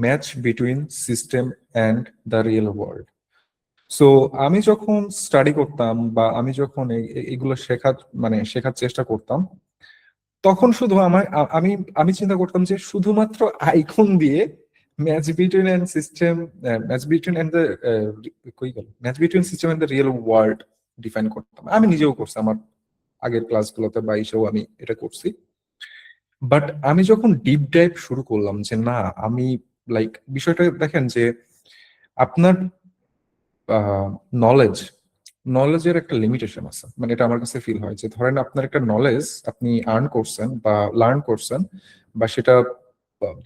Match between system and the real world. So আমি যখন study করতাম বা আমি যখন এগুলো শেখার চেষ্টা করতাম, তখন শুধু আমি আমি চিন্তা করতাম যে শুধুমাত্র আইকন দিয়ে match between and system, match between and the কই গেল match between system and the real world define করতাম। আমি নিজেও করছি আমার আগের ক্লাসগুলোতে বা এসেও আমি এটা করছি। বাট আমি যখন ডিপ ডাইভ শুরু করলাম যে না, আমি বিষয়টা দেখেন যে আপনার নলেজ নলেজের একটা লিমিটেশন আছে। মানে এটা আমার কাছে ফিল হয় যে ধরেন আপনার একটা নলেজ আপনি আর্ন করছেন বা লার্ন করছেন, বা সেটা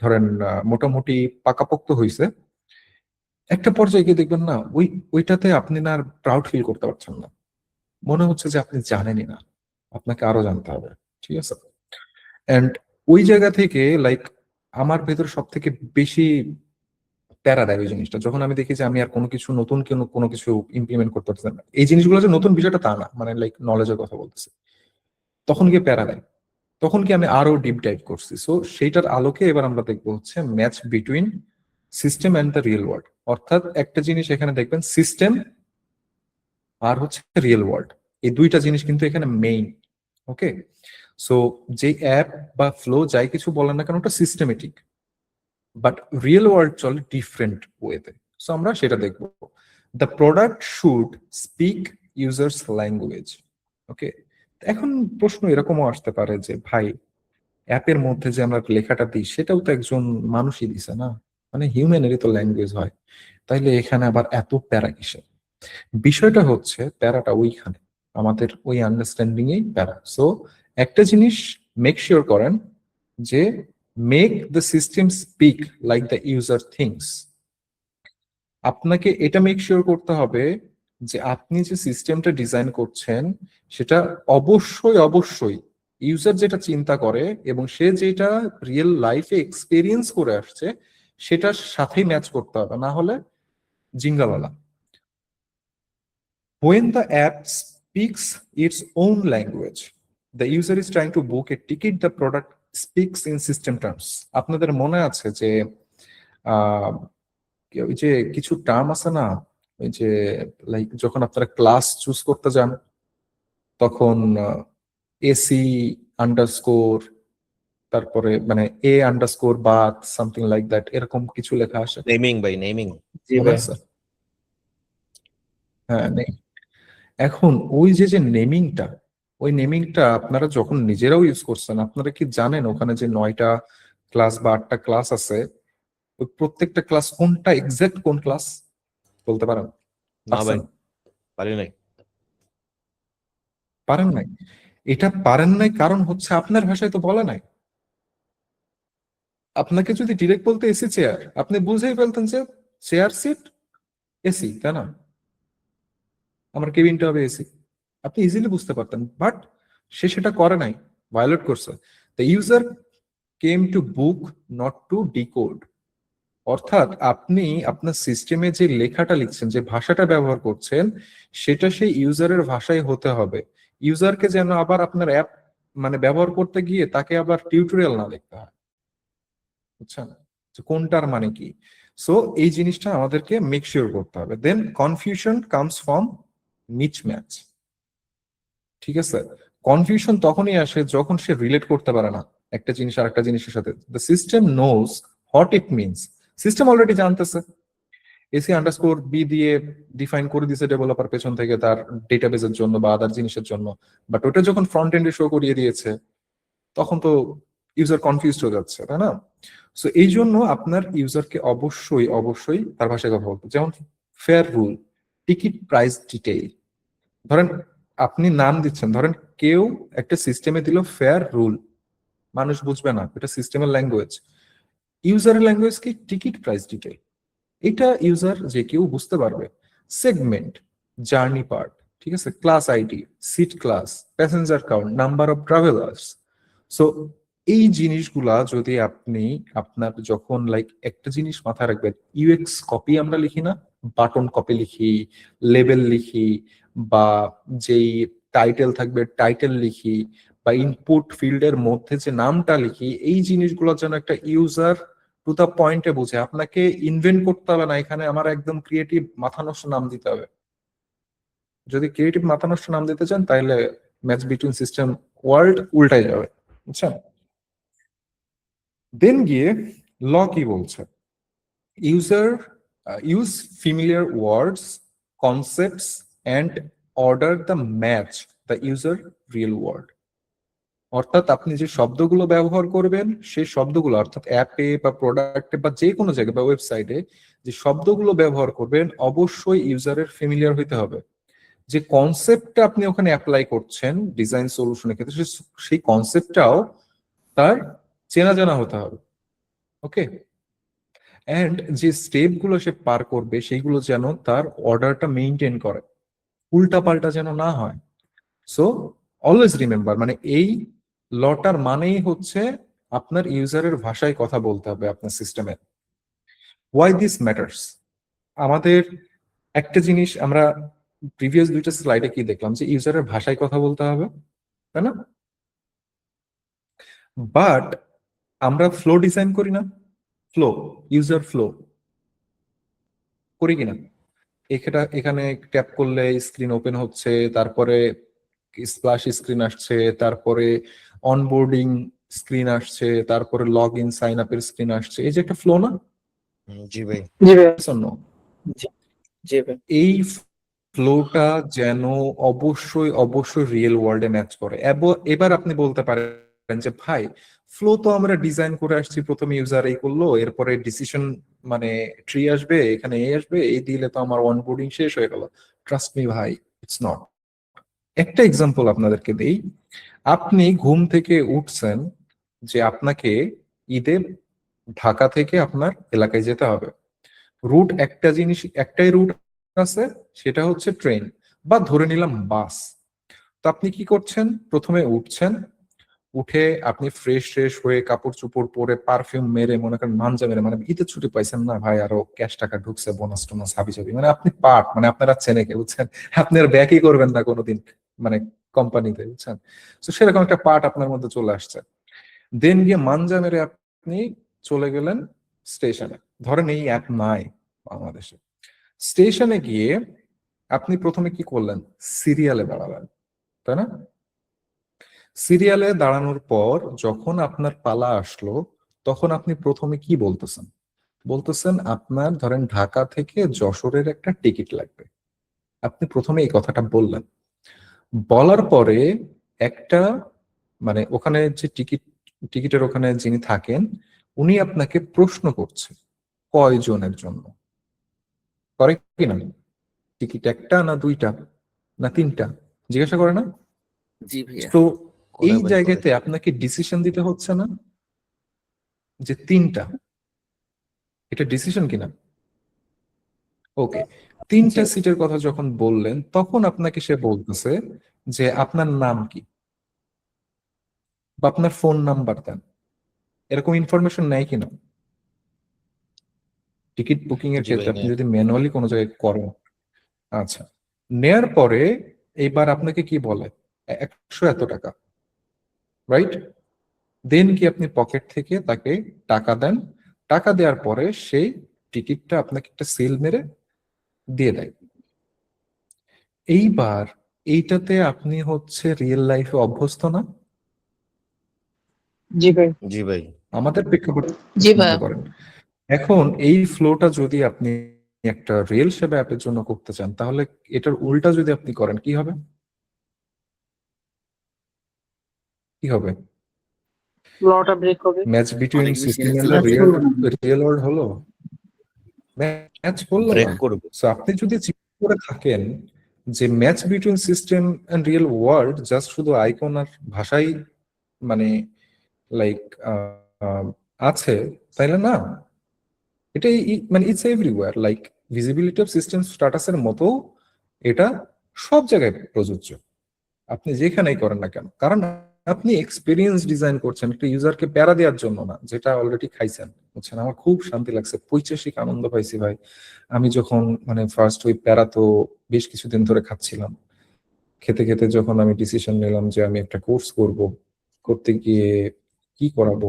ধরেন মোটামুটি পাকাপোক্ত হয়েছে, একটা পর্যায়ে গিয়ে দেখবেন না ওইটাতে আপনি না আর প্রাউড ফিল করতে পারছেন না। মনে হচ্ছে যে আপনি জানেনই না, আপনাকে আরো জানতে হবে। ঠিক আছে? এন্ড ওই জায়গা থেকে আমার ভেতর সব থেকে বেশি প্যারা দেয় ওই জিনিসটা, যখন আমি দেখি যে আমি আর কোনো কিছু নতুন কোনো কিছু ইমপ্লিমেন্ট করতে পারছি না। এই জিনিসগুলো যে নতুন বিষয়টা তা না, মানে নলেজের কথা বলতেছি, তখন গিয়ে প্যারা দেয়। তখন কি আমি আরো ডিপ ডাইভ করছি। সো সেইটার আলোকে এবার আমরা দেখবো হচ্ছে match between system and the real world. অর্থাৎ একটা জিনিস এখানে দেখবেন, সিস্টেম আর হচ্ছে রিয়েল ওয়ার্ল্ড, এই দুইটা জিনিস কিন্তু এখানে মেইন। ওকে, সো যে অ্যাপ বা ফ্লো যাই কিছু বলেন না কেন, no systematic, but real world চলে ডিফারেন্ট ওয়েতে। সো আমরা সেটা দেখবো। The product should speak users language. Okay, এখন প্রশ্ন এরকমও আসতে পারে যে ভাই, অ্যাপের মধ্যে যে আমরা লেখাটা দিই সেটাও তো একজন মানুষই দিছে না, মানে হিউম্যানেরই তো ল্যাঙ্গুয়েজ হয়, তাইলে এখানে আবার এত প্যারা কিসে? বিষয়টা হচ্ছে প্যারাটা ওইখানে, আমাদের ওই আন্ডারস্ট্যান্ডিং এই প্যারা। সো একটা জিনিস মেক শিওর করেন যে make the system speak like the user things. আপনাকে এটা মেক শিওর করতে হবে যে আপনি যে সিস্টেমটা ডিজাইন করছেন সেটা অবশ্যই অবশ্যই ইউজার যেটা চিন্তা করে এবং সে যেটা রিয়েল লাইফে এক্সপেরিয়েন্স করে আসছে সেটার সাথেই ম্যাচ করতে হবে, না হলে জিঙ্গালালা। When the app speaks its own language, the user is trying to book a ticket, the product speaks in system terms. আপনাদের মনে আছে যে আহ, ওই যে কিছু টার্ম আছে না, ওই যে যখন আপনারা ক্লাস চুজ করতে যান তখন এসি আন্ডারস্কোর, তারপরে মানে A underscore bath something like that, এরকম কিছু লেখা আসে। নেমিং ভাই, নেমিং। মনে আছে? হ্যাঁ, এখন ওই যে নেমিংটা, ওই নেমিংটা আপনারা যখন নিজেরাও ইউজ করছেন, আপনারা কি জানেন ওখানে যে 9টা ক্লাস বা 8টা ক্লাস আছে, ওই প্রত্যেকটা ক্লাস কোনটা এক্সাক্ট কোন ক্লাস বলতে পারেন? না ভাই, পারি নাই। পারেন নাই? এটা পারেন নাই কারণ হচ্ছে আপনার ভাষায় তো বলে নাই। আপনাকে যদি ডিরেক্ট বলতে এসি চেয়ার, আপনি বুঝেই ফেলতেন যে চেয়ার সিট এসি, তাই না? আমার কেবিনটা হবে এসি, আপনি ইজিলি বুঝতে পারতেন। বাট সে সেটা করে নাই, ভায়োলেট করছে। The user came to book, not to decode. অর্থাৎ আপনি আপনার সিস্টেমে যে লেখাটা লিখছেন, যে ভাষাটা ব্যবহার করছেন, সেটা সেই ইউজারের ভাষায় হতে হবে। ইউজারকে যেন আবার আপনার অ্যাপ মানে ব্যবহার করতে গিয়ে তাকে আবার টিউটোরিয়াল না লিখতে হয়, বুঝছেন যে কোনটার মানে কি। সো এই জিনিসটা আমাদেরকে মেক শিওর করতে হবে। Then confusion comes from mismatch. ঠিক আছে, কনফিউশন তখনই আসে যখন সে রিলেট করতে পারে না একটা জিনিস আর একটা জিনিসের সাথে। The system knows what it means. System already জানতেছে, এসি আন্ডারস্কোর বি দিয়ে ডিফাইন করে দিয়েছে ডেভেলপার পেছন থেকে তার ডেটাবেসের জন্য বা আদার জিনিসের জন্য, বাট ওটা যখন ফ্রন্ট এন্ডে শো করিয়ে দিয়েছে তখন তো ইউজার কনফিউজ হয়ে যাচ্ছে, তাই না? সো এই জন্য আপনার ইউজারকে অবশ্যই অবশ্যই তার ভাষায় কথা বলতে, যেমন fair rule, ticket price detail. ধরেন আপনি নাম দিচ্ছেন, ধরেন কেউ একটা সিস্টেমে দিল ফেয়ার রুল, মানুষ বুঝবে না, এটা সিস্টেমের ল্যাঙ্গুয়েজ। ইউজারের ল্যাঙ্গুয়েজ কি? টিকিট প্রাইস ডিটেইল, এটা ইউজার যে কেউ বুঝতে পারবে। সেগমেন্ট, জার্নি পার্ট, ঠিক আছে, class ID, seat class, passenger count, number of travellers. So এই জিনিসগুলা যদি আপনি আপনার যখন একটা জিনিস মাথায় রাখবেন, ইউএক্স কপি আমরা লিখি না, বাটন কপি লিখি, লেবেল লিখি, বা যেই টাইটেল থাকবে টাইটেল লিখি, বা ইনপুট ফিল্ডের মধ্যে যে নামটা লিখি, এই জিনিসগুলো যেন একটা ইউজার টু দ্য পয়েন্টে বুঝে। আপনাকে ইনভেন্ট করতে হবে না এখানে আমার একদম ক্রিয়েটিভ মাথা নষ্ট নাম দিতে হবে। যদি ক্রিয়েটিভ মাথা নষ্ট নাম দিতে চান তাহলে ম্যাচ বিটুইন সিস্টেম ওয়ার্ল্ড উল্টাই যাবে, বুঝছেন? দেন গিয়ে ল কি বলছে, user use familiar words, concepts and order the match the user real world. অর্থাৎ আপনি যে শব্দগুলো ব্যবহার করবেন সেই শব্দগুলো, অর্থাৎ অ্যাপে বা প্রোডাক্টে বা যে কোনো জায়গায় বা ওয়েবসাইটে যে শব্দগুলো ব্যবহার করবেন অবশ্যই ইউজারের ফ্যামিলিয়ার হইতে হবে। যে কনসেপ্টটা আপনি ওখানে অ্যাপ্লাই করছেন ডিজাইন সলিউশনের ক্ষেত্রে সেই কনসেপ্টটাও তার চেনা জানা হতে হবে। ওকে, এন্ড যে স্টেপ গুলো সে পার করবে সেইগুলো যেন তার অর্ডারটা মেইনটেইন করে, উল্টা পাল্টা যেন না হয়। সো অলওয়েজ রিমেম্বার, মানে এই লটার মানেই হচ্ছে আপনার ইউজারের ভাষায় কথা বলতে হবে আপনার সিস্টেমে। ওয়াই দিস ম্যাটার্স, আমাদের একটা জিনিস আমরা প্রিভিয়াস দুইটা স্লাইডে কি দেখলাম, যে ইউজারের ভাষায় কথা বলতে হবে, তাই না? বাট আমরা ফ্লো ডিজাইন করি না, ফ্লো, ইউজার ফ্লো করি কিনা? এখানে ট্যাপ করলে স্ক্রিন ওপেন হচ্ছে, তারপরে স্প্ল্যাশ স্ক্রিন আসছে, তারপরে অনবোর্ডিং স্ক্রিন আসছে, তারপরে লগ ইন সাইন আপের স্ক্রিন আসছে। এই যে একটা ফ্লো না? জি ভাই। জি ভাই। No? জি ভাই। এই ফ্লোটা যেন অবশ্যই অবশ্যই রিয়েল ওয়ার্ল্ডে ম্যাচ করে। এবার আপনি বলতে পারেন যে ভাই ফ্লো তো আমরা ডিজাইন করে আসছি, প্রথমে ইউজার এই করলো, এরপরে ডিসিশন মানে ট্রি আসবে, এখানে এই আসবে, এই দিলে তো আমার অনবোর্ডিং শেষ হয়ে গেল। ট্রাস্ট মি ভাই, ইটস নট। একটা এক্সাম্পল আপনাদেরকে দেই। আপনি ঘুম থেকে উঠছেন যে আপনাকে ঈদে ঢাকা থেকে আপনার এলাকায় যেতে হবে। রুট একটা জিনিস, একটাই রুট আছে, সেটা হচ্ছে ট্রেন বা ধরে নিলাম বাস। তো আপনি কি করছেন, প্রথমে উঠছেন, উঠে আপনি ফ্রেশ ফ্রেশ হয়ে কাপড় চোপড় পরে পারফিউম মেরে, মনে করেন মাঞ্জা মেরে, মানে ঈদের ছুটি পাইছেন না ভাই, আরো ক্যাশ টাকা ঢুকছে, বোনাস টোনাস হাবি জাবি, মানে আপনি পার্ট, মানে আপনারা চেনে কে, বুঝছেন? আপনি আর ব্যাকই করবেন না কোনোদিন, মানে কোম্পানিতে, বুঝছেন? তো সেরকম একটা পার্ট আপনার মধ্যে চলে আসছে। দেন গিয়ে মাঞ্জা মেরে আপনি চলে গেলেন স্টেশনে। ধরেন এই অ্যাপ নাই বাংলাদেশে। স্টেশনে গিয়ে আপনি প্রথমে কি করলেন, সিরিয়ালে দাঁড়ালেন, তাই না? সিরিয়ালে দাঁড়ানোর পর যখন আপনার পালা আসলো, তখন আপনি প্রথমে কি বলতেছেন, বলতেছেন আপনার ধরেন ঢাকা থেকে যশোরের একটা টিকিট লাগবে। আপনি প্রথমে এই কথাটা বললেন। বলার পরে একটা মানে ওখানে যে টিকিটের ওখানে যিনি থাকেন উনি আপনাকে প্রশ্ন করছে কয়জনের জন্য, করে কি না? টিকিট একটা না দুইটা না তিনটা, জিজ্ঞাসা করে না? জি ভাইয়া। তো করে এই ভাই, জায়গাতে করে। আপনাকে ডিসিশন দিতে হচ্ছে না যে তিনটা, এটা ডিসিশন কিনা? ওকে, তিনটা সিটের কথা যখন বললেন তখন আপনাকে সে বলতেছে যে আপনার নাম কি বা আপনার ফোন নাম্বার দেন, এরকম ইনফরমেশন নেয় কিনা? টিকিট বুকিং এর জি ভাই, ক্ষেত্রে আপনি নেয়। যদি ম্যানুয়ালি কোনো জায়গায় করেন, আচ্ছা, নেয়ার পরে এইবার আপনাকে কি বলে, 100 এত টাকা, রাইট? দেন কি আপনি পকেট থেকে তাকে টাকা দেন, টাকা দেওয়ার পরে সেই টিকিটটা আপনাকে একটা সিল মেরে দিয়ে দেয়। এইবার এইটাতে আপনি হচ্ছে রিয়েল লাইফে অভ্যস্ত না? জি ভাই। জি ভাই। আমাদের প্রেক্ষাপট জি চিন্তা ভাইয়া। করেন। এখন এই ফ্লোটা যদি আপনি একটা রিয়েল সেবা অ্যাপের জন্য করতে চান, তাহলে এটার উল্টা যদি আপনি করেন কি হবে? কি হবে? লটা ব্রেক হবে। ম্যাচ বিটুইন অনেক বেশি সিস্টেম এন্ড ম্যাচ রিয়েল করবো না। রিয়েল ওয়ার্ল্ড হলো, ম্যাচ করলো ব্রেক না। করবে। সো আপনি যদি চিন্তা করে থাকেন যে match between system and real world just শুধু আইকন আর ভাষাই মানে লাইক আছে, তাইলে না। এটা মানে it's everywhere, like visibility of system স্ট্যাটাসের মতো এটা সব জায়গায় প্রযোজ্য, আপনি যেখানেই করেন না কেন। কারণ আপনি এক্সপিরিয়েন্স ডিজাইন করছেন একটা ইউজারকে প্যারা দেওয়ার জন্য না, যেটা অলরেডি খাইছেন, বুঝছেন? আমার খুব শান্তি লাগছে, পৈশাসিক আনন্দ পাইছি ভাই আমি যখন মানে ফার্স্ট ওই প্যারা তো বেশ কিছুদিন ধরে খাচ্ছিলাম। খেতে খেতে যখন আমি ডিসিশন নিলাম যে আমি একটা কোর্স করব, করতে গিয়ে কি করাবো,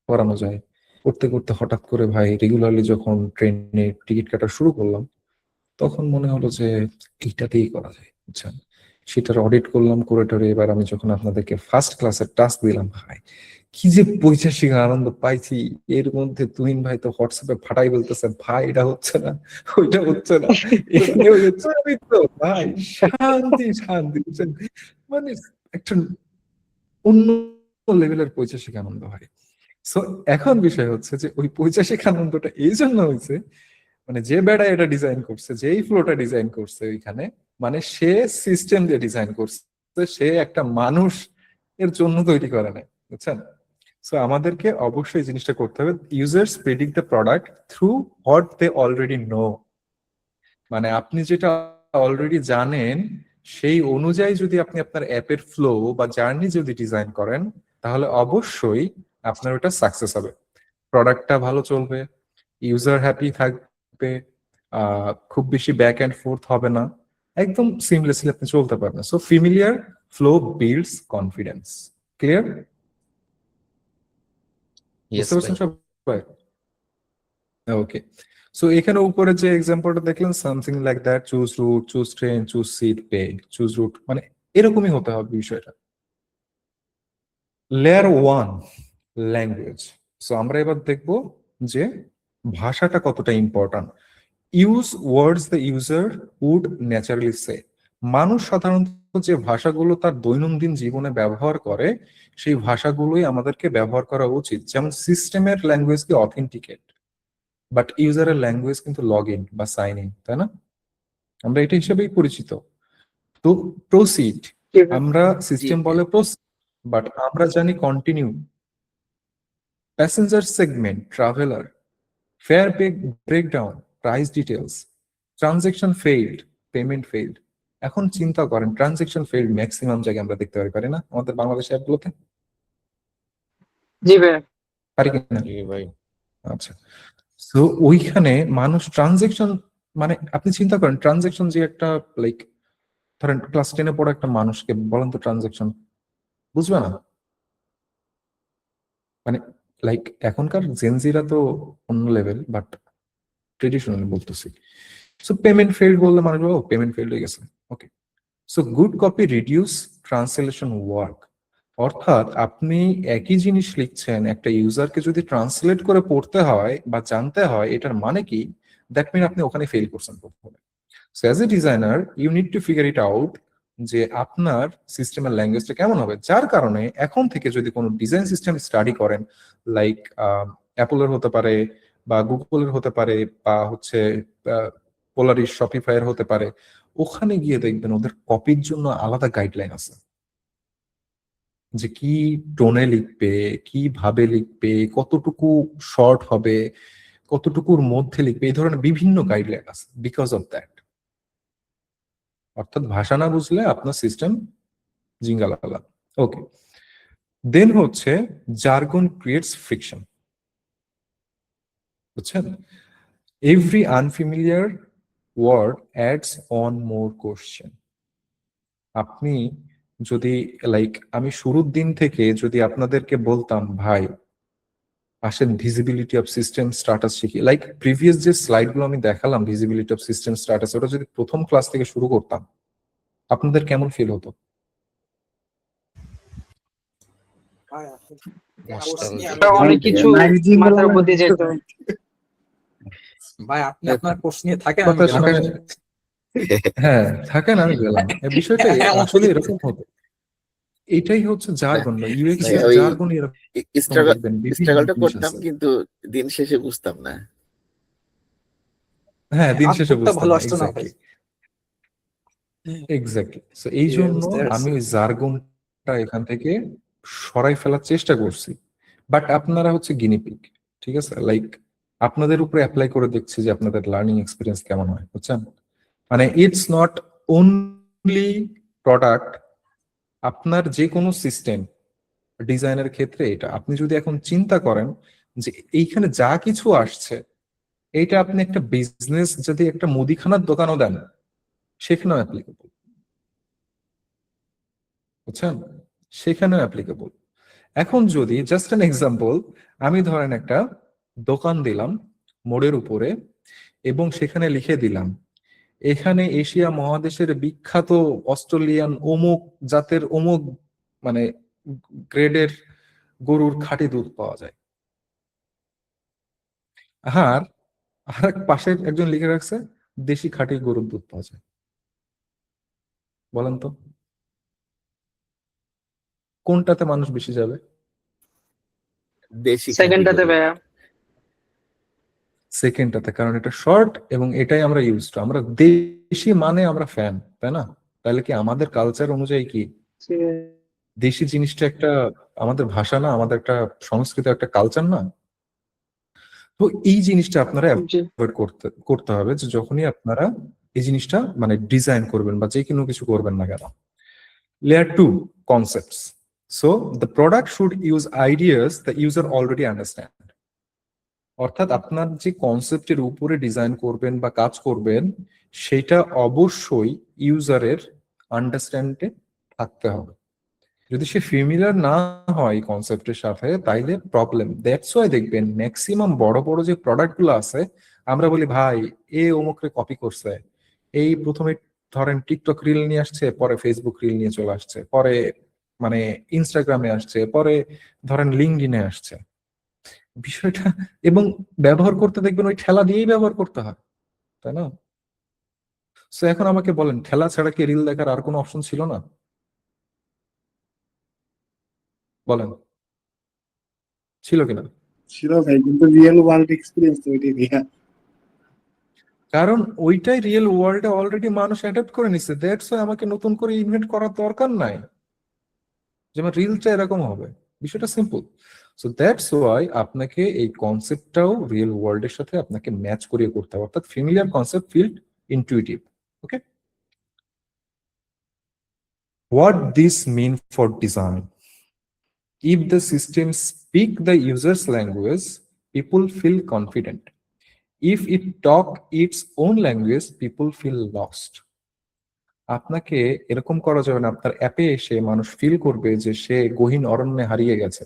করানো যায়। করতে করতে হঠাৎ করে ভাই রেগুলারলি যখন ট্রেনে টিকিট কাটা শুরু করলাম, তখন মনে হলো যে এইটাতেই করা যায়, বুঝছেন। সেটার অডিট করলাম করে টরে। এবার আমি যখন আপনাদেরকে ফার্স্ট ক্লাসের টাস্ক দিলাম, ভাই কি যে পৈশাসিক আনন্দ পাইছি। এর মধ্যে তুহিন ভাই তো হোয়াটসঅ্যাপে ফাটাই বলতেছে, ভাই এটা হচ্ছে না, ওইটা হচ্ছে না, এখানে হচ্ছে না। আমি তো ভাই শান্তি শান্তি, বুঝছেন। মানে একটা অন্য লেভেলের পৈশাসিক আনন্দ হয়। সো এখন বিষয় হচ্ছে যে ওই পৈশাসিক আনন্দটা এই জন্য হয়েছে, মানে যে বেড়া এটা ডিজাইন করছে, যেই ফ্লোটা ডিজাইন করছে ওইখানে, মানে সে সিস্টেম দিয়ে ডিজাইন করছে, সে একটা মানুষ এর জন্য তৈরি করে নাই, বুঝছেন। সো আমাদেরকে অবশ্যই জিনিসটা করতে হবে, users predict the product through what they already know. মানে আপনি যেটা অলরেডি জানেন সেই অনুযায়ী যদি আপনি আপনার অ্যাপের ফ্লো বা জার্নি যদি ডিজাইন করেন, তাহলে অবশ্যই আপনার ওটা সাকসেস হবে, প্রোডাক্টটা ভালো চলবে, ইউজার হ্যাপি থাকবে, খুব বেশি ব্যাক অ্যান্ড ফোর্থ হবে না, একদম সিমলেসলি আপনি চলতে পারবেন। So familiar flow builds confidence. Clear? Yes, বুঝতে পারছেন ভাই। সবাই? ওকে। সো এখানে উপরে যে এক্সাম্পলটা দেখলেন, something like that, choose route, choose train, choose seat, pay, choose route, মানে এরকমই হতে হবে বিষয়টা। Layer 1, language. সো আমরা এবার দেখব যে ভাষাটা কতটা important. Use words the user would naturally say. মানুষ সাধারণত যে ভাষাগুলো তার দৈনন্দিন জীবনে ব্যবহার করে, সেই ভাষাগুলোই আমাদেরকে ব্যবহার করা উচিত। যেমন সিস্টেমের ল্যাঙ্গুয়েজ কি অথেন্টিকেট, বাট ইউজারের ল্যাঙ্গুয়েজ কিন্তু লগ ইন বা সাইন ইন, তাই না? আমরা এটা হিসেবেই পরিচিত। তো প্রসিড, জি ভাইয়া। আমরা সিস্টেম বলে প্রসিড, বাট আমরা জানি continue. Passenger segment, traveller, fare breakdown, price details, transaction failed, payment failed. এখন চিন্তা করেন, ট্রানজেকশন ফেইল্ড ম্যাক্সিমাম জায়গায় আমরা দেখতে পারি না আমাদের বাংলাদেশ অ্যাপগুলোতে? জি ভাইয়া। পারি কিনা? জি ভাই। আচ্ছা। তো ওইখানে মানুষ ট্রানজেকশন, মানে আপনি চিন্তা করেন ট্রানজেকশন যে একটা, লাইক ধরেন ক্লাস 10-এ পড়া একটা মানুষকে বলেন তো ট্রানজেকশন, বুঝবে না। মানে লাইক এখনকার জেনজিরা তো অন্য লেভেল, বাট ট্রেডিশনালি বলতেছি। সো পেমেন্ট ফেইল্ড বললে মানুষ বলবে পেমেন্ট ফেইল্ড হয়ে গেছে। Okay. So good copy reduce translation work. অর্থাৎ আপনি একই জিনিস লিখছেন, একটা ইউজারকে যদি ট্রান্সলেট করে পড়তে হয় বা জানতে হয় এটার মানে কি, দ্যাট মিন আপনি ওখানে ফেল করছেন প্রথমে। So as a designer you need to figure it out যে আপনার সিস্টেমের ল্যাঙ্গুয়েজটা কেমন হবে। যার কারণে এখন থেকে যদি কোনো ডিজাইন সিস্টেম স্টাডি করেন, লাইক অ্যাপলের হতে পারে বা গুগলের হতে পারে বা হচ্ছে পোলারিস শপিফাইয়ের হতে পারে, ওখানে গিয়ে দেখবেন ওদের কপির জন্য আলাদা গাইডলাইন আছে, যে কি টোনে লিখবে, কিভাবে লিখবে, কতটুকু শর্ট হবে, কতটুকুর মধ্যে লিখবে, এই ধরনের বিভিন্ন গাইডলাইন আছে বিকজ অফ দ্যাট। অর্থাৎ ভাষা না বুঝলে আপনার সিস্টেম জিঙ্গালালা। ওকে। দেন হচ্ছে জার্গন ক্রিয়েটস ফ্রিকশন, বুঝছেন। Every unfamiliar word adds on more question. আপনি যদি, লাইক আমি শুরুর দিন থেকে যদি আপনাদেরকে বলতাম ভাই আসেন ভিজিবিলিটি অফ সিস্টেম স্ট্যাটাস শিখি, লাইক প্রিভিয়াস যে স্লাইড গুলো আমি দেখালাম ভিজিবিলিটি অফ সিস্টেম স্ট্যাটাস, ওটা যদি প্রথম ক্লাস থেকে শুরু করতাম, আপনাদের কেমন ফিল হতো? অনেক কিছু মাথার উপর দিয়ে যেত। ভাই আপনি আপনার কোর্স নিয়ে থাকেন, কথা শুনে- হ্যাঁ থাকেন, আমি গেলাম। এই বিষয়টা আসলে এরকম হতো। এটাই হচ্ছে জার্গন বা ইউএক্স এর ওই জার্গন এরকম দেখবেন বিভিন্ন স্ট্রাগলটা জিনিস করতাম, আছে। কিন্তু দিন শেষে বুঝতাম না। হ্যাঁ দিন শেষে আউটপুটটা বুঝতাম ভালো না। আসতো না ভাই। এক্স্যাক্টলি। সো এই জন্য আমি ওই জার্গনটা এখান থেকে সরাই ফেলার চেষ্টা করছি। বাট আপনারা হচ্ছে গিনিপিগ, ঠিক আছে। লাইক আপনাদের উপরে অ্যাপ্লাই করে দেখছি যে আপনাদের লার্নিং এক্সপিরিয়েন্স কেমন হয়, বুঝছেন। মানে ইটস নট অনলি প্রোডাক্ট, আপনার যে কোনো সিস্টেম ডিজাইনের ক্ষেত্রে এটা আপনি যদি এখন চিন্তা করেন যে এইখানে যা কিছু আসছে, এইটা আপনি একটা বিজনেস যদি একটা মুদিখানার দোকানও দেন, সেখানেও অ্যাপ্লিকেবল, বুঝছেন, সেখানেও অ্যাপ্লিকেবল। এখন যদি জাস্ট অ্যান এক্সাম্পল, আমি ধরেন একটা দোকান দিলাম মোড়ের উপরে এবং সেখানে লিখে দিলাম এখানে এশিয়া মহাদেশের বিখ্যাত অস্ট্রেলিয়ান অমুক জাতের অমুক মানে গ্রেডের গরুর খাঁটি দুধ পাওয়া যায়। আর আর পাশে একজন লিখে রাখছে দেশি খাঁটি গরুর দুধ পাওয়া যায়। বলেন তো কোনটাতে মানুষ বেশি যাবে? দেশি খাঁটি সেকেন্ডটাতে গরু। ভাইয়া। সেকেন্ডটাতে, কারণ এটা শর্ট এবং এটাই আমরা ইউজ টু। আমরা দেশি মানে আমরা ফ্যান, তাই না? তাহলে কি আমাদের কালচার অনুযায়ী কি দেশি জিনিসটা একটা আমাদের ভাষা না, আমাদের একটা সংস্কৃতি, একটা কালচার না? তো এই জিনিসটা আপনারা জি অ্যাভয়েড করতে হবে যে যখনই আপনারা এই জিনিসটা মানে ডিজাইন করবেন বা যে কোনো কিছু করবেন না কেন। Layer 2, concepts. So the product should use ideas the user already understand. অর্থাৎ আপনার যে কনসেপ্টের উপরে ডিজাইন করবেন বা কাজ করবেন সেটা অবশ্যই ইউজারের আন্ডারস্ট্যান্ডে থাকতে হবে। যদি সে ফ্যামিলিয়ার না হয় কনসেপ্টের সাথে তাইলে প্রবলেম। দ্যাটস ওয়াই দেখবেন ম্যাক্সিমাম বড় বড় যে প্রোডাক্ট গুলো আছে আমরা বলি ভাই এ অমুকরে কপি করছে, এই প্রথমে ধরেন টিকটক রিল নিয়ে আসছে, পরে ফেসবুক রিল নিয়ে চলে আসছে, পরে মানে ইনস্টাগ্রামে আসছে, পরে ধরেন লিঙ্কডইনে আসছে বিষয়টা, এবং ব্যবহার করতে দেখবেন ওই ঠেলা দিয়েই ব্যবহার করতে হয়, তাই না? সো এখন আমাকে বলেন ঠেলা ছাড়া কি রিল দেখার আর কোনো অপশন ছিল না? বলেন ছিল কিনা? ছিল ভাই, কিন্তু রিয়েল ওয়ার্ল্ড এক্সপিরিয়েন্স তো ওইটাই দিয়া। কারণ ওইটাই রিয়েল ওয়ার্ল্ডে অলরেডি মানুষ অ্যাডাপ্ট করে নিচ্ছে, দ্যাটস ওয়াই আমাকে নতুন করে ইনভেন্ট করার দরকার নাই। যেমন রিলটা এরকম হবে, বিষয়টা সিম্পল। সো দ্যাটস ওয়াই আপনাকে এই কনসেপ্টটাও রিয়েল ওয়ার্ল্ডের সাথে আপনাকে ম্যাচ করিয়ে করতে হবে, অর্থাৎ familiar concept feel intuitive. Okay, what this mean for design? If the system speak the user's language, people feel confident. If it talk its own language, people feel lost. আপনাকে এরকম করা যাবে না আপনার অ্যাপে এসে মানুষ ফিল করবে যে সে গহীন অরণ্যে হারিয়ে গেছে,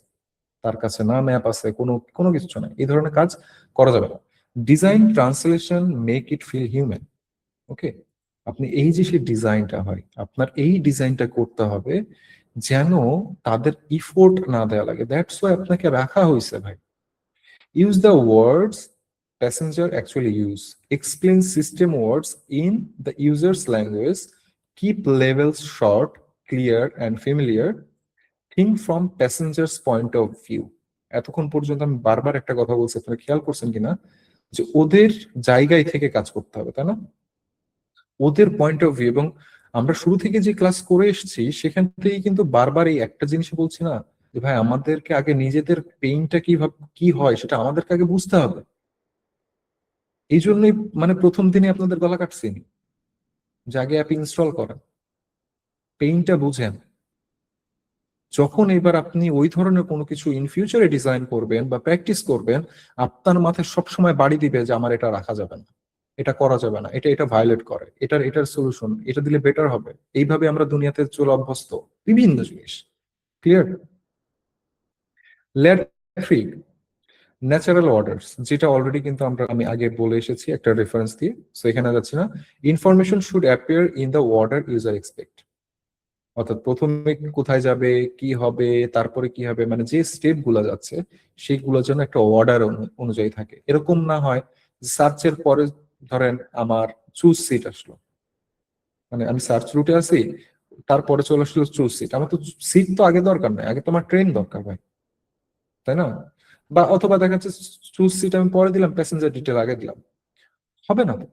তার কাছে না ম্যাপ আছে, কোনো কোনো কিছু নাই, এই ধরনের কাজ করা যাবে না। Design translation make it feel human. Okay, আপনি এই যে সেই ডিজাইনটা হয়, আপনার এই ডিজাইনটা করতে হবে যেন তাদের ইফোর্ট না দেওয়া লাগে। দ্যাটস ওয়াই আপনাকে রাখা হয়েছে ভাই। Use the words passenger actually use, explain system words in the users language, keep levels short, clear and familiar, think from passengers point of view. এতক্ষণ পর্যন্ত আমি বারবার একটা কথা বলছি, আপনারা খেয়াল করছেন কিনা যে ওদের জায়গায় থেকে কাজ করতে হবে, তাই না? ওদের পয়েন্ট অফ ভিউ। এবং আমরা শুরু থেকে যে ক্লাস করে এসেছি সেখান থেকেই কিন্তু বারবার এই একটা জিনিস বলছি না যে ভাই আমাদেরকে আগে নিজেদের পেইনটা কিভাবে কি হয় সেটা আমাদেরকে আগে বুঝতে হবে। এই জন্যই মানে প্রথম দিনে আপনাদের গলা কাটছি যে আগে অ্যাপ ইনস্টল করেন, পেইনটা বুঝেন। যখন এবার আপনি ওই ধরনের কোনো কিছু ইন ফিউচারে ডিজাইন করবেন বা প্র্যাকটিস করবেন, আপনার মাথায় সবসময় বাড়ি দিবে যে আমার এটা রাখা যাবে না, এটা করা যাবে না, এটা এটা ভায়োলেট করে, এটার সলিউশন এটা দিলে বেটার হবে। এইভাবে আমরা দুনিয়াতে চলে অভ্যস্ত বিভিন্ন জিনিস। ক্লিয়ার? লেয়ার 3, ন্যাচারাল অর্ডারস, যেটা অলরেডি কিন্তু আমি আগে বলে এসেছি একটা রেফারেন্স দিয়ে, সো এখানে যাচ্ছি না। Information should appear in the order user expect, অর্থাৎ প্রথমে কোথায় যাবে, কি হবে, তারপরে কি হবে, মানে যে স্টেপ গুলা যাচ্ছে সেইগুলোর জন্য একটা অর্ডার অনুযায়ী থাকে। এরকম না হয় সার্চের পরে ধরেন আমার চুজ সিট আসলো, মানে আমি সার্চ রুটে আছি তারপরে চলে আসলো চুজ সিট, আমার তো সিট তো আগে দরকার নাই, আগে তোমার ট্রেন দরকার ভাই, তাই না? বা অথবা দেখা যাচ্ছে চুজ সিট আমি পরে দিলাম, প্যাসেঞ্জার ডিটেল আগে দিলাম, হবে না তো।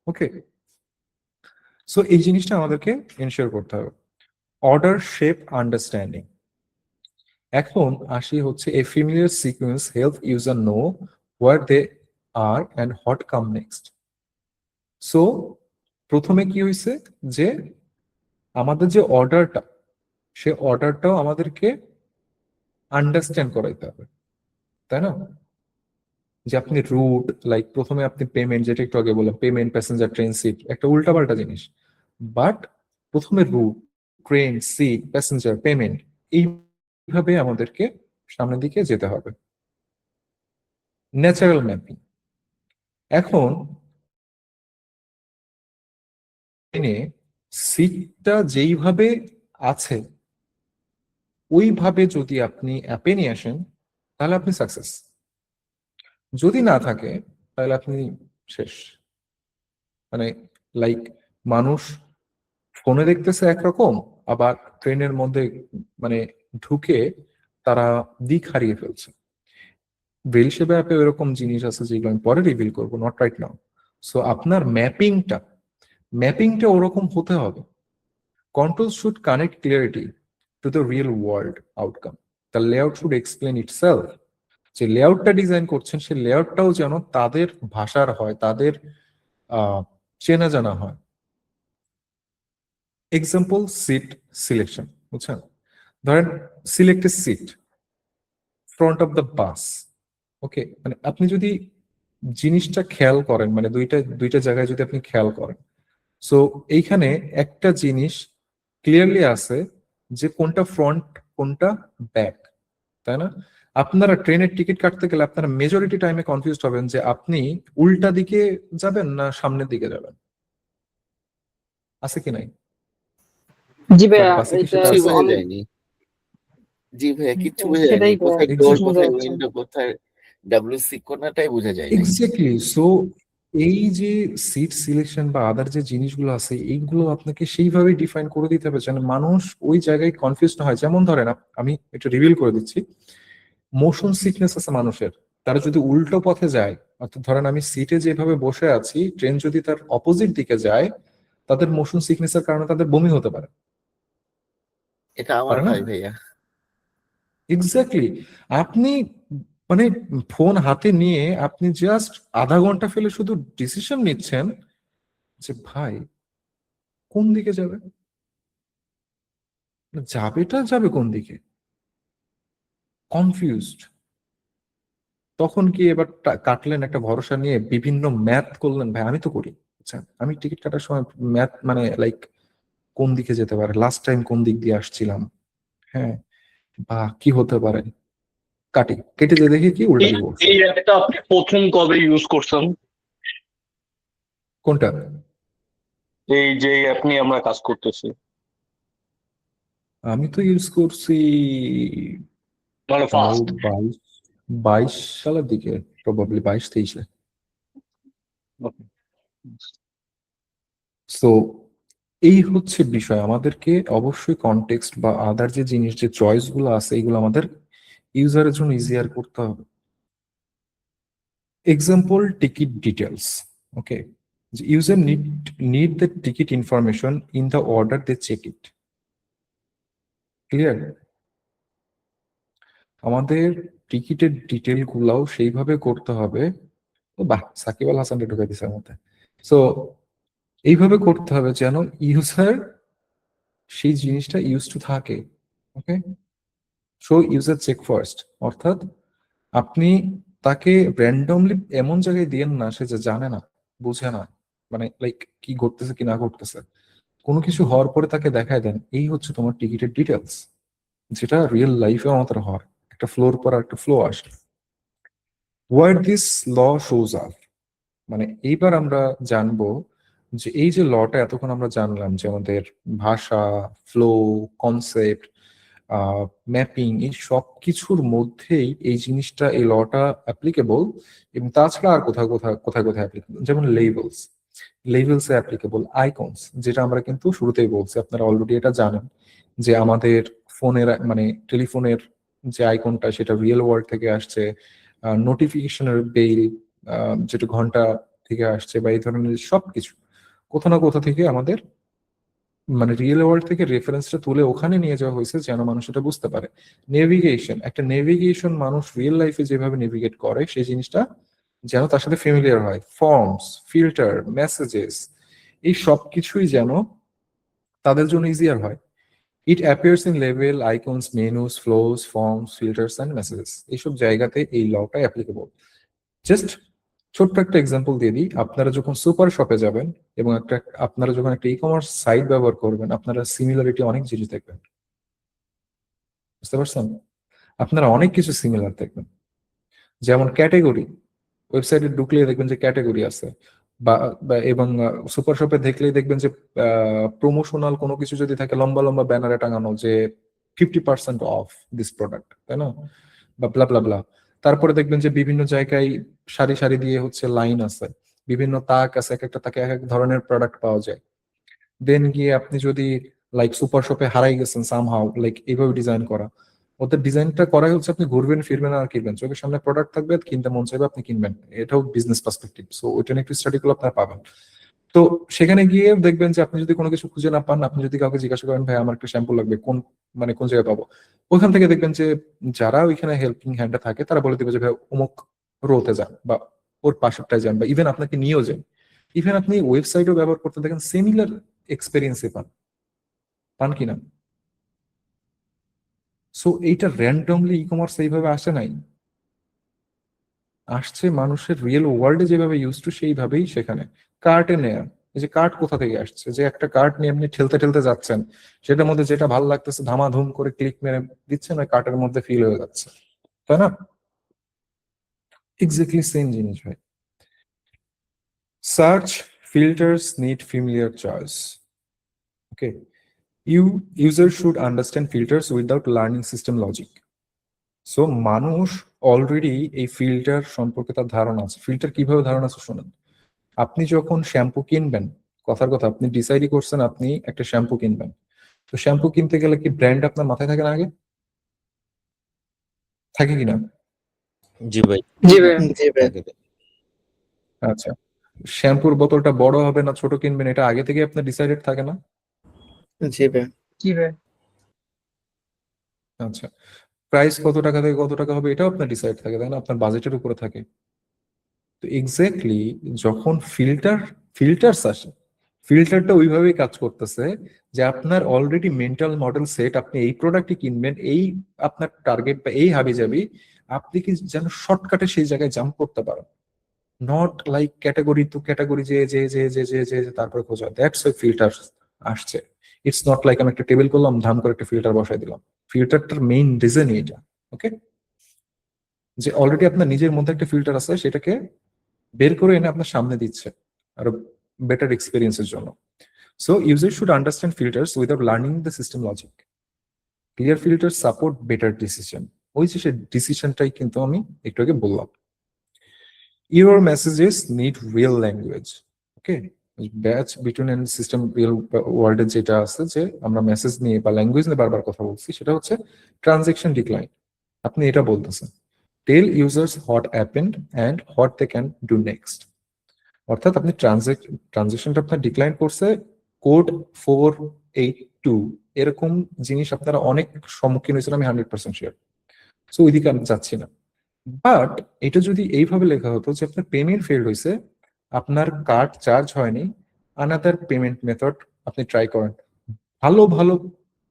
ওকে, সো এই জিনিসটা আমাদেরকে এনশিওর করতে হবে। Order shape understanding. এখন আসি হচ্ছে a familiar sequence help user know where they are and what come next. So প্রথমে কি হয়েছে যে আমাদের যে অর্ডারটা, সে অর্ডারটাও আমাদেরকে আন্ডারস্ট্যান্ড করাইতে হবে, তাই না? যে আপনি রুট লাইক প্রথমে আপনি পেমেন্ট, যেটা একটু আগে বললাম, পেমেন্ট, প্যাসেঞ্জার, ট্রেন, সিট, একটা উল্টাপাল্টা জিনিস। বাট প্রথমে route, train, seat, passenger, payment, এই এইভাবে আমাদেরকে সামনের দিকে যেতে হবে। Natural mapping. এখন সিটটা যেইভাবে আছে ওইভাবে যদি আপনি অ্যাপে নিয়ে আসেন তাহলে আপনি সাকসেস। যদি না থাকে তাহলে আপনি শেষ। মানে লাইক মানুষ ফোনে দেখতেছে একরকম, আবার ট্রেনের মধ্যে মানে ঢুকে তারা দিক হারিয়ে ফেলছে। রেল সেবা অ্যাপে এরকম জিনিস আছে যেগুলো আমি পরে রিভিল করবো, নট রাইট নাও। সো আপনার ম্যাপিংটা ওরকম হতে হবে। Controls should connect clarity to the real world outcome. The layout should explain itself. যে লেআউটটা ডিজাইন করছেন সেই লেআউটটাও যেন তাদের ভাষার হয়, তাদের চেনা জানা হয়। Example, seat selection. বুঝছেন? ধরেন select a seat front of the bus. Okay, মানে আপনি যদি জিনিসটা খেয়াল করেন, মানে দুইটা জায়গায় যদি আপনি খেয়াল করেন, সো এইখানে একটা জিনিস ক্লিয়ারলি আছে যে কোনটা ফ্রন্ট কোনটা ব্যাক, তাই না? আপনারা ট্রেনের টিকিট কাটতে গেলে আপনারা মেজরিটি টাইমে কনফিউজড হবেন যে আপনি উল্টা দিকে যাবেন না সামনের দিকে যাবেন। আছে কি নাই? জি ভাইয়া, বাসে কি এটা সেটা কিছুই আছে? বোঝা অনেক যায়নি। জি ভাইয়া, কিচ্ছু বোঝা যায়নি। সেটাই কোথায় ভাইয়া, ডোর, বুঝতে কোথায় পারছি। উইন্ডো, কোথায় ডাব্লিউসি, কোনটাই বোঝা যায় নাই। এক্স্যাক্টলি। সো এই যে সিট সিলেকশন বা আদার যে জিনিসগুলো আছে এইগুলো আপনাকে সেইভাবেই ডিফাইন করে দিতে হবে যেন মানুষ ওই জায়গায় কনফিউজ না হয়। যেমন ধরেন আমি একটু রিভিল করে দিচ্ছি, মোশন সিকনেস আছে মানুষের, তারা যদি উল্টো পথে যায়, অর্থাৎ ধরেন আমি সিটে যেভাবে বসে আছি, ট্রেন যদি তার অপোজিট দিকে যায়, তাদের মোশন সিকনেস এর কারণে তাদের বমি হতে পারে, এটা আমার পারে না? হয় ভাইয়া। এক্স্যাক্টলি। আপনি মানে ফোন হাতে নিয়ে আপনি জাস্ট আধা ঘন্টা ফেলে শুধু ডিসিশন নিচ্ছেন যে ভাই কোন দিকে যাবে, যাবে কোন দিকে, কনফিউজড। তখন কি এবার কাটলেন একটা ভরসা নিয়ে, বিভিন্ন ম্যাথ করলেন। ভাই আমি তো করি, বুঝছেন? আমি টিকিট কাটার সময় ম্যাথ, মানে লাইক কোন দিকে যেতে পারে, লাস্ট টাইম কোন দিক দিয়ে আসছিলাম, হ্যাঁ, বা কি হতে পারে, কেটে যে দেখি কি উল্টা এই দিকে বসছে। এই অ্যাপটা আপনি প্রথম কবে ইউজ করছেন? কোনটা? এই যে অ্যাপ নিয়ে আমরা কাজ করতেছি, আমি তো ইউজ করছি মানে তাও ফার্স্ট। 22 সালের দিকে, প্রবাবলি 22-23-এ। সো এই হচ্ছে বিষয়, আমাদেরকে অবশ্যই কনটেক্সট বা আদার যে জিনিস, যে চয়েস গুলো আছে, এগুলো আমাদের ইউজারের জন্য ইজিয়ার করতে হবে। Example, ticket details. Okay, user need the ticket information in the order they check it. Clear? আমাদের টিকিটের ডিটেল গুলাও সেইভাবে করতে হবে। বাহ, সাকিব আল হাসান ঢুকাই দিছে আমার মধ্যে। সো এইভাবে করতে হবে যেন ইউজার সেই জিনিসটা ইউজ টু থাকে। ওকে, সো ইউজার চেক ফার্স্ট, অর্থাৎ আপনি তাকে র্যান্ডমলি এমন জায়গায় দিয়েন না সে যে জানে না, বুঝে না, মানে লাইক কি ঘটতেছে কি না ঘটতেছে। কোনো কিছু হওয়ার পরে তাকে দেখায় দেন এই হচ্ছে তোমার টিকিটের ডিটেলস, যেটা রিয়েল লাইফে আমাদের হয়। একটা ফ্লোর পর একটা ফ্লো আসে। Where this law shows up, মানে এইবার আমরা জানবো যে এই যে লটা এতক্ষণ আমরা জানলাম, যে আমাদের ভাষা, ফ্লো, কনসেপ্ট, ম্যাপিং, এই সব কিছুর মধ্যেই এই জিনিসটা, এই লটা অ্যাপ্লিকেবল। এবং তাছাড়া আর কোথাও কোথাও কোথায় কোথায় অ্যাপ্লিকেবল, যেমন লেভেলস এ অ্যাপ্লিকেবল, আইকনস, যেটা আমরা কিন্তু শুরুতেই বলছি, আপনারা অলরেডি এটা জানেন যে আমাদের ফোনের, মানে টেলিফোনের যে আইকনটা সেটা রিয়েল ওয়ার্ল্ড থেকে আসছে। নোটিফিকেশনের বেল যেটা ঘন্টা থেকে আসছে, বা এই ধরনের সবকিছু কোথাও না কোথা থেকে আমাদের, মানে রিয়েল ওয়ার্ল্ড থেকে রেফারেন্সটা তুলে ওখানে নিয়ে যাওয়া হয়েছে যেন মানুষ এটা বুঝতে পারে। নেভিগেশন মানুষ রিয়েল লাইফে যেভাবে নেভিগেট করে সেই জিনিসটা যেন তার সাথে ফ্যামিলিয়ার হয়। ফর্মস, ফিল্টার, মেসেজেস, এই সব কিছুই যেন তাদের জন্য ইজিয়ার হয়। It appears in level, icons, menus, flows, forms, filters and messages, এইসব জায়গাতে এই লটা অ্যাপ্লিকেবল। জাস্ট ছোট্ট একটা এক্সাম্পল দিয়ে দিই, আপনারা যখন সুপার শপে যাবেন এবং আপনারা যখন একটা ই কমার্স সাইট ব্যবহার করবেন, আপনারা সিমিলারিটি অনেক জিনিস দেখবেন। বুঝতে পারছেন? আপনারা অনেক কিছু সিমিলার দেখবেন, যেমন ক্যাটেগরি। ওয়েবসাইটে ঢুকলে দেখবেন যে ক্যাটেগরি আছে, এবং সুপার শপে দেখলেই দেখবেন যে প্রমোশনাল কোনো কিছু যদি থাকে লম্বা লম্বা ব্যানারে টাঙানো যে 50% অফ দিস প্রোডাক্ট, তাই না, বা ব্লা ব্লা ব্লা। তারপরে দেখবেন যে বিভিন্ন জায়গায় সারি সারি দিয়ে হচ্ছে লাইন আছে, বিভিন্ন তাক আছে, এক একটা তাকে এক এক ধরনের প্রোডাক্ট পাওয়া যায়। দেন গিয়ে আপনি যদি লাইক সুপার শপে হারাই গেছেন সামহাউ, লাইক এইভাবে ডিজাইন করা, ওদের ডিজাইনটা করাই হচ্ছে আপনি ঘুরবেন ফিরবেন আর কিনবেন, চোখের সামনে প্রোডাক্ট থাকবে, কিনতে মন চাইবে আপনি কিনবেন, এটাও বিজনেস পার্সপেক্টিভ। সো ওইটা নিয়ে একটু স্টাডি করলে আপনারা পাবেন। তো সেখানে গিয়ে দেখবেন যে আপনি যদি কোনো কিছু খুঁজে না পান, আপনি যদি কাউকে জিজ্ঞাসা করেন ভাই আমার একটা শ্যাম্পু লাগবে, কোন জায়গায় পাবো, ওইখান থেকে দেখবেন যে যারা ওইখানে হেল্পিং হ্যান্ডে থাকে তারা বলে দিবে যে ভাই অমুক রোতে যান, বা ওর পাশেরটায় যান, বা ইভেন আপনাকে নিয়েও যান। ইভেন আপনি ওয়েবসাইটও ব্যবহার করতে দেখেন সিমিলার এক্সপেরিয়েন্সে পান কিনা। সো এইটা র্যান্ডমলি ই কমার্স এইভাবে আসে নাই, আসছে মানুষের রিয়েল ওয়ার্ল্ডে যেভাবে ইউজ টু সেইভাবেই সেখানে কার্টে নেয়া। এই যে কার্ট কোথা থেকে আসছে, যে একটা কার্ট নিয়ে আপনি ঠেলতে ঠেলতে যাচ্ছেন, সেটার মধ্যে যেটা ভালো লাগতেছে ধামাধুম করে ক্লিক মেরে দিচ্ছেন, ওই কার্টের মধ্যে ফিল হয়ে যাচ্ছে, তাই না? এক্স্যাক্টলি সেম জিনিস ভাই। Search filters need familiar choice. Okay, user should understand filters without learning system logic. So মানুষ অলরেডি এই ফিল্টার সম্পর্কে তার ধারণা আছে। ফিল্টার কিভাবে ধারণা আছে শোনেন। আপনি যখন শ্যাম্পু কিনবেন, কথার কথা আপনি ডিসাইডই করছেন আপনি একটা শ্যাম্পু কিনবেন, তো শ্যাম্পু কিনতে গেলে কি ব্র্যান্ড আপনার মাথায় থাকে না আগে? থাকে কিনা? জি ভাই। জি ভাই। আচ্ছা, শ্যাম্পুর বোতলটা বড় হবে না ছোট কিনবেন এটা আগে থেকে আপনার ডিসাইডেড থাকে না? জি ভাই। আচ্ছা, প্রাইস কত টাকা থেকে কত টাকা হবে এটাও আপনার ডিসাইড থাকে, তাই না? আপনার বাজেটের উপরে থাকে। তো এক্স্যাক্টলি যখন ফিল্টার্স আসে, ফিল্টারটা ওইভাবেই কাজ করতেছে যে আপনার অলরেডি মেন্টাল মডেল সেট, আপনি এই প্রোডাক্টই কিনবেন, এই আপনার টার্গেট বা এই হাবি যাবি, আপনি কি যেন শর্টকাটে সেই জায়গায় জাম্প করতে পারেন, not like category to category যে যে যে যে যে যে যে তারপরে খোঁজা। দ্যাটস ওয়াই ফিল্টার আসছে। ইটস নট লাইক আমি একটা টেবিল করলাম ধাম করে একটা ফিল্টার বসাই দিলাম। ফিল্টারটার মেইন রিজনই এটা। ওকে, যে অলরেডি আপনার নিজের মধ্যে একটা ফিল্টার আছে, সেটাকে বের করে এনে আপনার সামনে দিচ্ছে আরো বেটার এক্সপিরিয়েন্সের জন্য। So user should understand filters without learning the system logic. Clear filter support better decision. ওই যে সে ডিসিশনটাই কিন্তু আমি একটু আগে বললাম। Your messages need real language. Okay, match between and system real ওয়ার্ল্ডের যেটা আছে, যে আমরা মেসেজ নিয়ে বা ল্যাঙ্গুয়েজ নিয়ে বারবার কথা বলছি, সেটা হচ্ছে ট্রানজেকশন ডিক্লাইন। আপনি এটা বলতেছেন, tell users what happened and what they can do next. অর্থাৎ আপনি ট্রানজেকশনটা আপনার ডিক্লাইন করছে, কোড 482 এরকম জিনিস আপনারা অনেক সম্মুখীন হয়েছেন, আমি 100% শিওর। সো ওইদিকে আমি যাচ্ছি না। বাট এটা যদি এইভাবে লেখা হতো যে আপনার পেমেন্ট ফেল হয়েছে, আপনার কার্ড চার্জ হয়নি, আনাদার পেমেন্ট মেথড আপনি ট্রাই করেন। ভালো ভালো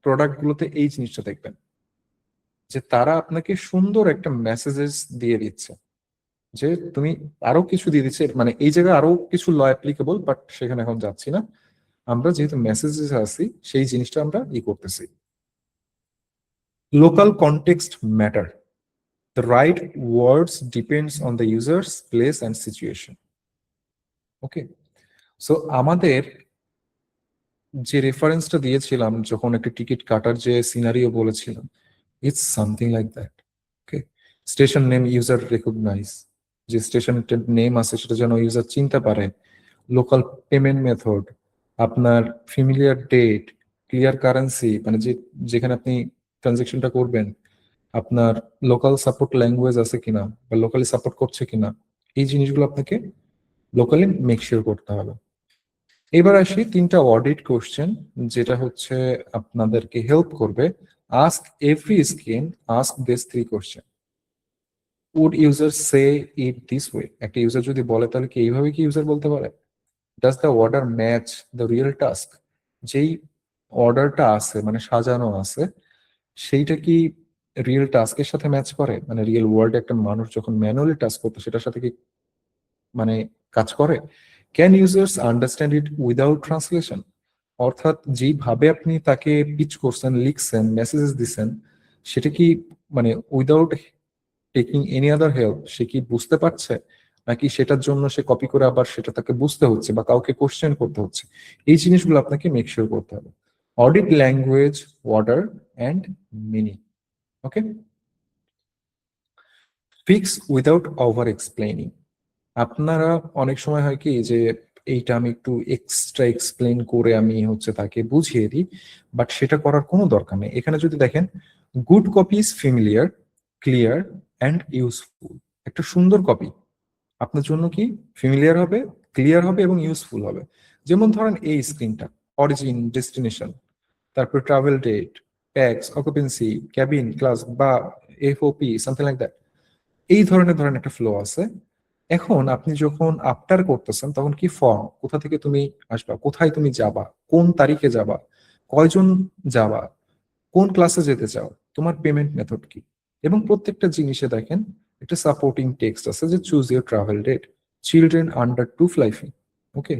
প্রোডাক্ট গুলোতে এই জিনিসটা দেখবেন যে তারা আপনাকে সুন্দর একটা মেসেজেস দিয়ে দিচ্ছে, যে তুমি আরো কিছু দিয়ে দিচ্ছে, মানে এই জায়গায় আরো কিছু ল অ্যাপ্লিকেবল, বাট সেখানে এখন যাচ্ছি না। আমরা যেহেতু মেসেজেস আছি সেই জিনিসটা আমরা করতেছি। Local context matter. The right words depends on the user's place and situation. Okay, so আমাদের যে রেফারেন্সটা দিয়েছিলাম যখন একটা টিকিট কাটার যে সিনারিও বলেছিলাম, it's something like that. Okay, station name user recognise, যে স্টেশনের নেম আছে সেটা যেন ইউজার চিনতে পারে। লোকাল পেমেন্ট মেথড, আপনার ফ্যামিলিয়ার ডেট, ক্লিয়ার কারেন্সি, মানে যেখানে আপনি ট্রানজেকশনটা করবেন, আপনার লোকাল সাপোর্ট ল্যাঙ্গুয়েজ আছে কিনা বা লোকালি সাপোর্ট করছে কিনা, এই জিনিসগুলো আপনাকে লোকালি মেক শিওর করতে হবে। এবার আসি 3টা অডিট কোশ্চেন, যেটা হচ্ছে আপনাদেরকে হেল্প করবে। Ask every screen, ask this 3 question. Would user say it this way? একটা ইউজার যদি বলে তাহলে কি এইভাবে কি ইউজার বলতে পারে? Does the order match the real task? যেই অর্ডারটা আছে মানে সাজানো আছে, সেইটা কি রিয়েল টাস্কের সাথে ম্যাচ করে? মানে রিয়েল ওয়ার্ল্ডে একটা মানুষ যখন ম্যানুয়ালি টাস্ক করতো সেটার সাথে কি মানে কাজ করে? Can users understand it without translation? অর্থাৎ যেইভাবে আপনি তাকে পিচ করছেন, লিখছেন, মেসেজেস দিচ্ছেন, সেটা কি মানে without taking any other help সে কি বুঝতে পারছে, নাকি সেটার জন্য সে কপি করে আবার সেটা তাকে বুঝতে হচ্ছে বা কাউকে কোশ্চেন করতে হচ্ছে? এই জিনিসগুলো আপনাকে মেক শিওর করতে হবে। Audit language, order and meaning. Okay, fix without over explaining. আপনারা অনেক সময় হয় কি যে এইটা আমি একটু এক্সট্রা এক্সপ্লেন করে আমি হচ্ছে তাকে বুঝিয়ে দিই, বাট সেটা করার কোনো দরকার নেই। এখানে যদি দেখেন, good copy is familiar, clear and useful. একটা সুন্দর কপি আপনার জন্য কি ফ্যামিলিয়ার হবে, ক্লিয়ার হবে এবং ইউজফুল হবে। যেমন ধরেন এই স্ক্রিনটা, অরিজিন, ডেস্টিনেশন, তারপর travel date, tax, occupancy, cabin, class বা এফওপি, সামথিং লাইক দ্যাট। এই ধরনের ধরেন একটা ফ্লো আছে। এখন আপনি যখন আফটার করতেছেন তখন কি ফর্ম, কোথা থেকে তুমি আসবা, কোথায় তুমি যাবা, কোন তারিখে যাবা, কয়জন যাবা, কোন ক্লাসে যেতে চাও, তোমার পেমেন্ট মেথড কি, এবং প্রত্যেকটা জিনিসে দেখেন একটা সাপোর্টিং টেক্সট আছে যে choose your travel date, children under 2 fly fee, okay,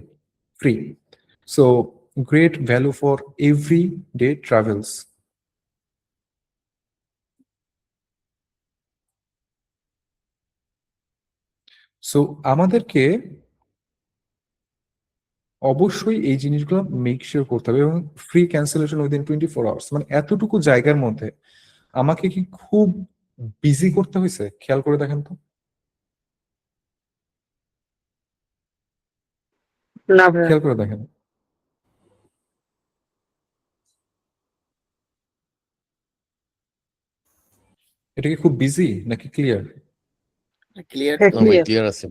free. So great value for every day travels. So আমাদেরকে অবশ্যই এই জিনিসগুলো মেক শিওর করতে হবে, এবং ফ্রি ক্যান্সেলেশন উইদিন 24 আওয়ার্স। মানে এতটুকু জায়গার মধ্যে আমাকে কি খুব বিজি করতে হয়েছে? খেয়াল করে দেখেন তো, না ভাইয়া। খেয়াল করে দেখেন, এটা কি খুব বিজি নাকি ক্লিয়ার? ক্লিয়ার হ্যাঁ, তো। না ভাই clear। ক্লিয়ার আছে।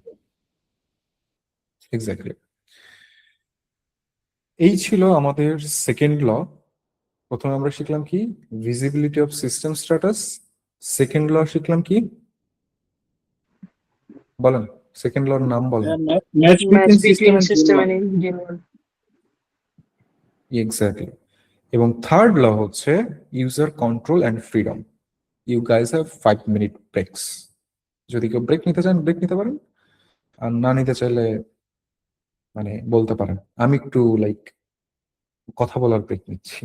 এক্স্যাক্টলি। এই ছিল আমাদের সেকেন্ড ল। প্রথমে আমরা শিখলাম কি, visibility of system status. Second law শিখলাম কি, বলেন, সেকেন্ড লর নাম বলেন। Match Match between system between and system human. and engineer. Exactly. এবং থার্ড ল হচ্ছে user control and freedom. You guys have 5 minute breaks. যদি কেউ ব্রেক নিতে চান ব্রেক নিতে পারেন, আর না নিতে চাইলে মানে বলতে পারেন আমি একটু লাইক কথা বলার ব্রেক নিচ্ছি।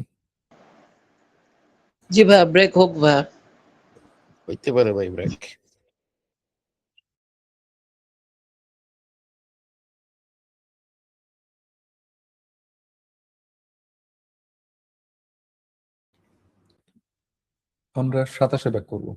জি ভাইয়া, ব্রেক হোক ভাইয়া। হইতে পারে ভাই ব্রেক। আমরা 27-এ ব্যাক করবো।